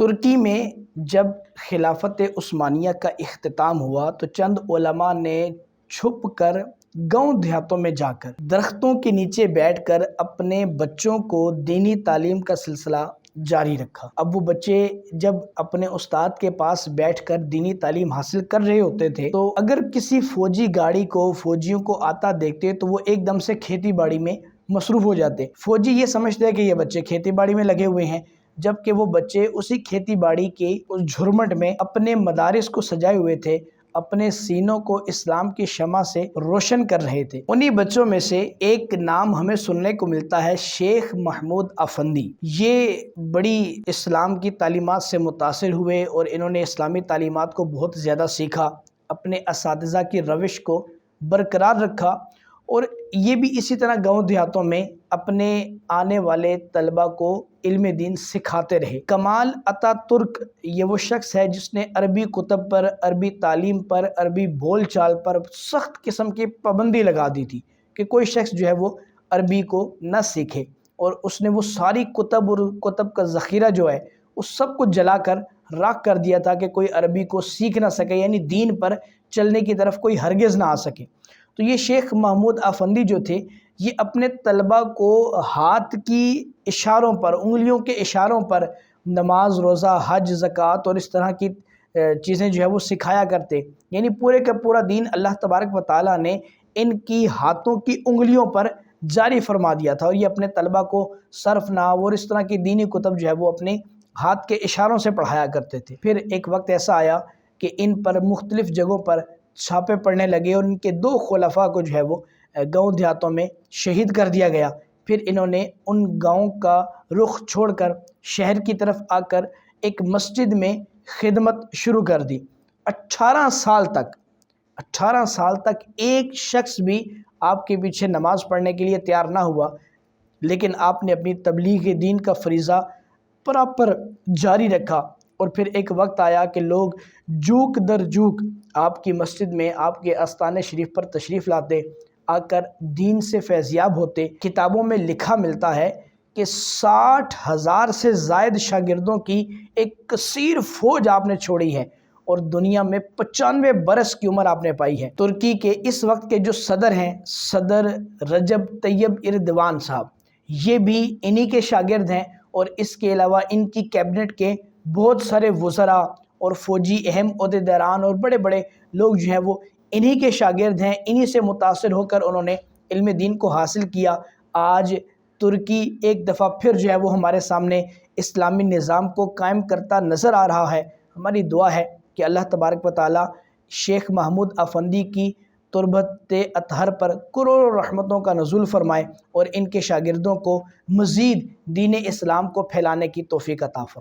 ترکی میں جب خلافت عثمانیہ کا اختتام ہوا تو چند علماء نے چھپ کر گاؤں دیہاتوں میں جا کر درختوں کے نیچے بیٹھ کر اپنے بچوں کو دینی تعلیم کا سلسلہ جاری رکھا۔ اب وہ بچے جب اپنے استاد کے پاس بیٹھ کر دینی تعلیم حاصل کر رہے ہوتے تھے تو اگر کسی فوجی گاڑی کو فوجیوں کو آتا دیکھتے تو وہ ایک دم سے کھیتی باڑی میں مصروف ہو جاتے۔ فوجی یہ سمجھتے ہیں کہ یہ بچے کھیتی باڑی میں لگے ہوئے ہیں، جبکہ وہ بچے اسی کھیتی باڑی کے اس جھرمٹ میں اپنے مدارس کو سجائے ہوئے تھے، اپنے سینوں کو اسلام کی شمع سے روشن کر رہے تھے۔ انہی بچوں میں سے ایک نام ہمیں سننے کو ملتا ہے، شیخ محمود افندی۔ یہ بڑی اسلام کی تعلیمات سے متاثر ہوئے اور انہوں نے اسلامی تعلیمات کو بہت زیادہ سیکھا، اپنے اساتذہ کی روش کو برقرار رکھا، اور یہ بھی اسی طرح گاؤں دیہاتوں میں اپنے آنے والے طلبہ کو علم دین سکھاتے رہے۔ کمال اتا ترک یہ وہ شخص ہے جس نے عربی کتب پر، عربی تعلیم پر، عربی بول چال پر سخت قسم کی پابندی لگا دی تھی کہ کوئی شخص جو ہے وہ عربی کو نہ سیکھے، اور اس نے وہ ساری کتب اور کتب کا ذخیرہ جو ہے اس سب کو جلا کر راکھ کر دیا تھا کہ کوئی عربی کو سیکھ نہ سکے، یعنی دین پر چلنے کی طرف کوئی ہرگز نہ آ سکے۔ تو یہ شیخ محمود افندی جو تھے، یہ اپنے طلبہ کو ہاتھ کی اشاروں پر، انگلیوں کے اشاروں پر نماز، روزہ، حج، زکوٰۃ اور اس طرح کی چیزیں جو ہے وہ سکھایا کرتے، یعنی پورے کا پورا دین اللہ تبارک و تعالیٰ نے ان کی ہاتھوں کی انگلیوں پر جاری فرما دیا تھا، اور یہ اپنے طلبہ کو صرف، نحو اور اس طرح کی دینی کتب جو ہے وہ اپنے ہاتھ کے اشاروں سے پڑھایا کرتے تھے۔ پھر ایک وقت ایسا آیا کہ ان پر مختلف جگہوں پر چھاپے پڑنے لگے، اور ان کے 2 خلفاء کو جو ہے وہ گاؤں دیہاتوں میں شہید کر دیا گیا۔ پھر انہوں نے ان گاؤں کا رخ چھوڑ کر شہر کی طرف آ کر ایک مسجد میں خدمت شروع کر دی۔ 18 سال تک ایک شخص بھی آپ کے پیچھے نماز پڑھنے کے لیے تیار نہ ہوا، لیکن آپ نے اپنی تبلیغ دین کا فریضہ پراپر جاری رکھا، اور پھر ایک وقت آیا کہ لوگ جوک در جوک آپ کی مسجد میں، آپ کے آستانِ شریف پر تشریف لاتے، آ کر دین سے فیضیاب ہوتے۔ کتابوں میں لکھا ملتا ہے کہ 60,000 سے زائد شاگردوں کی ایک کثیر فوج آپ نے چھوڑی ہے، اور دنیا میں 95 برس کی عمر آپ نے پائی ہے۔ ترکی کے اس وقت کے جو صدر ہیں، صدر رجب طیب ایردوان صاحب، یہ بھی انہی کے شاگرد ہیں، اور اس کے علاوہ ان کی کیبنٹ کے بہت سارے وزراء اور فوجی اہم عہدیداران اور بڑے بڑے لوگ جو ہیں وہ انہی کے شاگرد ہیں۔ انہی سے متاثر ہو کر انہوں نے علم دین کو حاصل کیا۔ آج ترکی ایک دفعہ پھر جو ہے وہ ہمارے سامنے اسلامی نظام کو قائم کرتا نظر آ رہا ہے۔ ہماری دعا ہے کہ اللہ تبارک و تعالی شیخ محمود افندی کی تربت اطہر پر کروڑوں رحمتوں کا نزول فرمائے، اور ان کے شاگردوں کو مزید دین اسلام کو پھیلانے کی توفیق عطا فرمائے۔